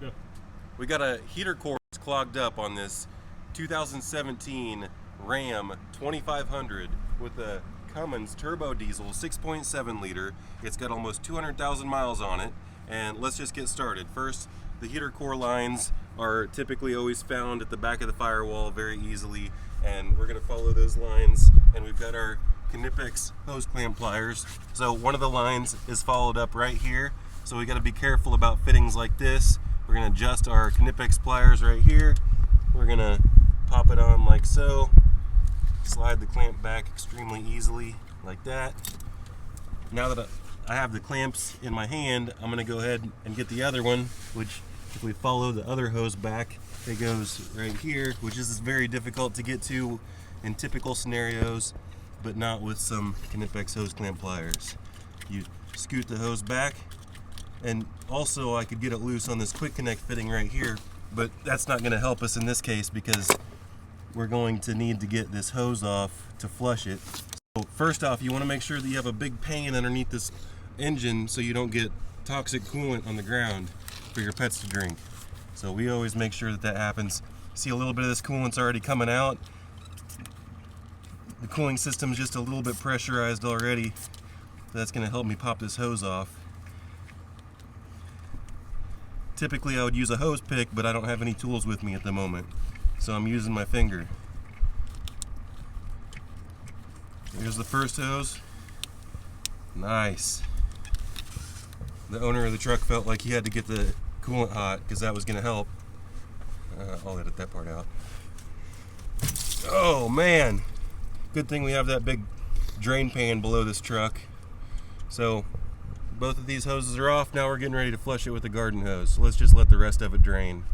Yeah. We got a heater core that's clogged up on this 2017 Ram 2500 with a Cummins turbo diesel 6.7 liter. It's got almost 200,000 miles on it, and let's just get started. First, the heater core lines are typically always found at the back of the firewall very easily, and we're going to follow those lines. And we've got our Cummins hose clamp pliers. So one of the lines is followed up right here, so we got to be careful about fittings like this. We're going to adjust our Cummins pliers right here. We're going to pop it on like so, slide the clamp back extremely easily like that. Now that I have the clamps in my hand, I'm going to go ahead and get the other one, which if we follow the other hose back, it goes right here, which is very difficult to get to in typical scenarios, but not with some Cummins hose clamp pliers. You scoot the hose back, and also I could get it loose on this quick connect fitting right here, but that's not going to help us in this case because we're going to need to get this hose off to flush it. So first off, you want to make sure that you have a big pan underneath this engine so you don't get toxic coolant on the ground for your pets to drink. So we always make sure that happens. See, a little bit of this coolant's already coming out. The cooling system's just a little bit pressurized already. That's going to help me pop this hose off. Typically I would use a hose pick, but I don't have any tools with me at the moment, so I'm using my finger. Here's the first hose. Nice. The owner of the truck felt like he had to get the coolant hot because that was going to help. I'll edit that part out. Oh man, good thing we have that big drain pan below this truck. So both of these hoses are off. Now we're getting ready to flush it with the garden hose. So let's just let the rest of it drain.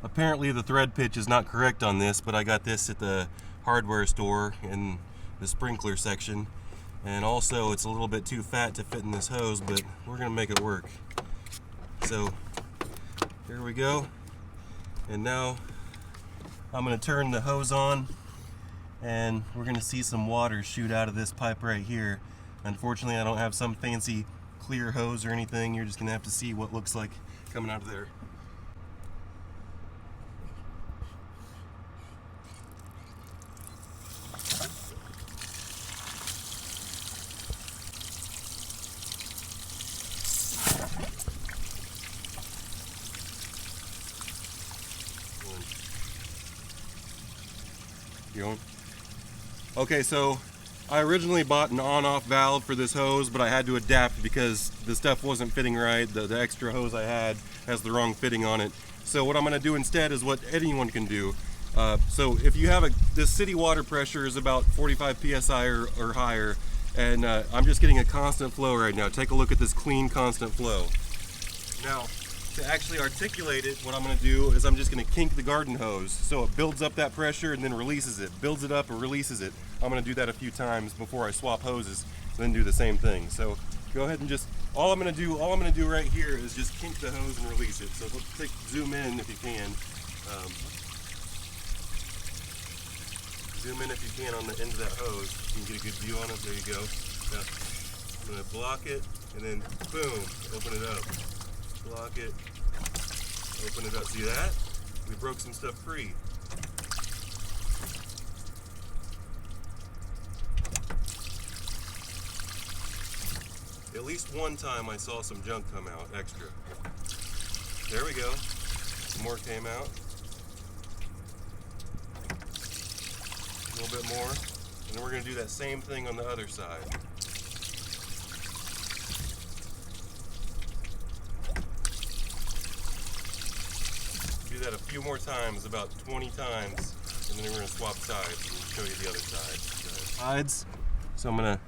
Apparently the thread pitch is not correct on this, but I got this at the hardware store in the sprinkler section. And also it's a little bit too fat to fit in this hose, but we're gonna make it work. So here we go. And now I'm gonna turn the hose on, and we're gonna see some water shoot out of this pipe right here. Unfortunately, I don't have some fancy clear hose or anything. You're just gonna have to see what looks like coming out of there. Okay, so I originally bought an on-off valve for this hose, but I had to adapt because the stuff wasn't fitting right. The extra hose I had has the wrong fitting on it. So what I'm going to do instead is what anyone can do. So if you have this city water pressure is about 45 psi or higher, and I'm just getting a constant flow right now. Take a look at this clean constant flow. Now, to actually articulate it, what I'm going to do is I'm just going to kink the garden hose so it builds up that pressure and then releases it, builds it up and releases it. I'm going to do that a few times before I swap hoses, then do the same thing. So go ahead and just, all I'm going to do right here is just kink the hose and release it. So zoom in if you can. Zoom in if you can on the end of that hose. You can get a good view on it. There you go. Now, I'm going to block it and then boom, open it up. Block it, open it up. See that? We broke some stuff free. At least one time I saw some junk come out extra. There we go. Some more came out. A little bit more. And then we're going to do that same thing on the other side. Do that a few more times, about 20 times, and then we're going to swap sides and show you the other side. So I'm going to,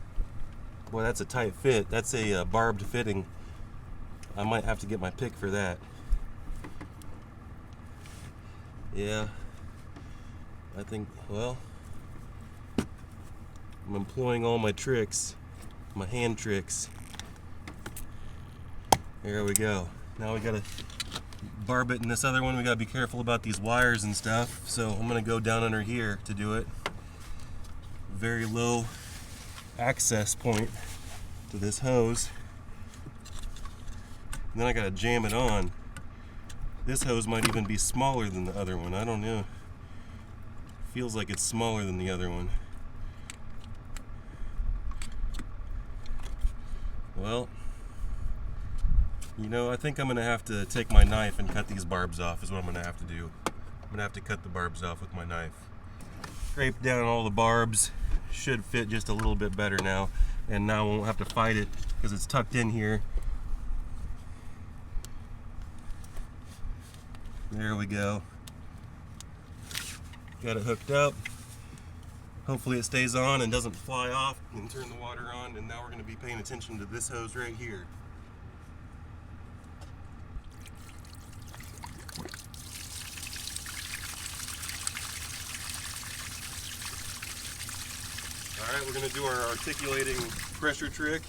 boy, that's a tight fit. That's a barbed fitting. I might have to get my pick for that. Yeah, I think, well, I'm employing all my tricks, my hand tricks. There we go. Now we got to barb it in this other one. We got to be careful about these wires and stuff. So I'm going to go down under here to do it. Very low access point to this hose. And then I got to jam it on. This hose might even be smaller than the other one. I don't know. Feels like it's smaller than the other one. Well, you know, I think I'm going to have to take my knife and cut these barbs off is what I'm going to have to do. I'm going to have to cut the barbs off with my knife. Scrape down all the barbs. Should fit just a little bit better now. And now I won't have to fight it because it's tucked in here. There we go. Got it hooked up. Hopefully it stays on and doesn't fly off, and turn the water on, and now we're going to be paying attention to this hose right here. Alright, we're going to do our articulating pressure trick.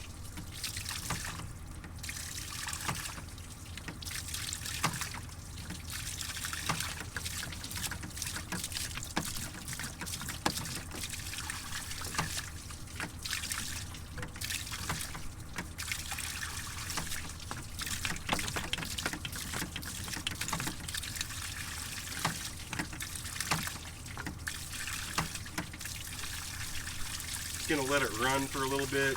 Gonna let it run for a little bit.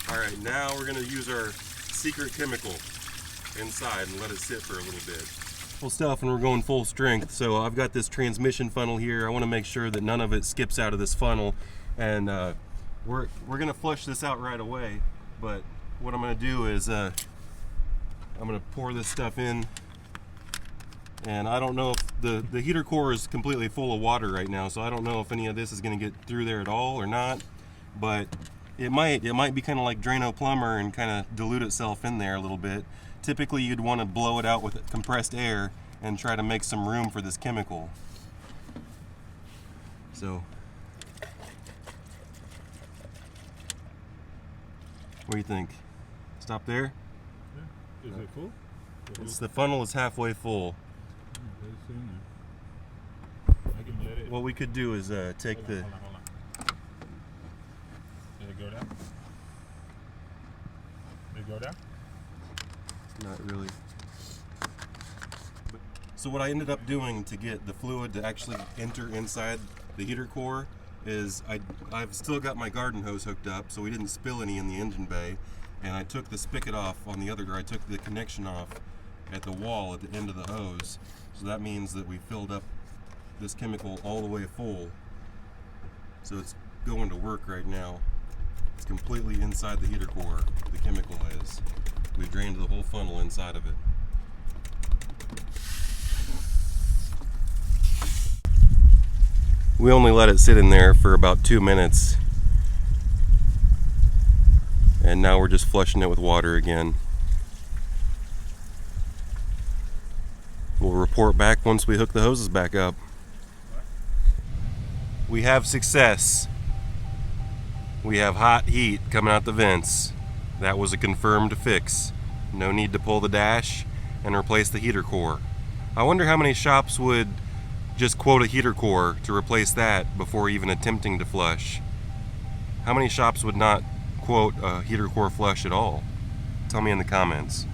Alright, now we're gonna use our secret chemical inside and let it sit for a little bit. Full stuff, and we're going full strength. So I've got this transmission funnel here. I want to make sure that none of it skips out of this funnel, and we're gonna flush this out right away. But what I'm gonna do is I'm gonna pour this stuff in. And I don't know if the heater core is completely full of water right now, so I don't know if any of this is going to get through there at all or not. But it might be kind of like Drano Plumber and kind of dilute itself in there a little bit. Typically you'd want to blow it out with compressed air and try to make some room for this chemical. So what do you think? Stop there? Yeah. Is it full? The funnel is halfway full. I can let it. What we could do is take Hold the. on. Did it go down? Did it go down? Not really. So what I ended up doing to get the fluid to actually enter inside the heater core is I've still got my garden hose hooked up, so we didn't spill any in the engine bay, and I took the spigot off on the other, or I took the connection off at the wall at the end of the hose. So that means that we filled up this chemical all the way full. So it's going to work right now. It's completely inside the heater core, the chemical is. We've drained the whole funnel inside of it. We only let it sit in there for about 2 minutes. And now we're just flushing it with water again. We'll report back once we hook the hoses back up. We have success. We have hot heat coming out the vents. That was a confirmed fix. No need to pull the dash and replace the heater core. I wonder how many shops would just quote a heater core to replace that before even attempting to flush. How many shops would not quote a heater core flush at all? Tell me in the comments.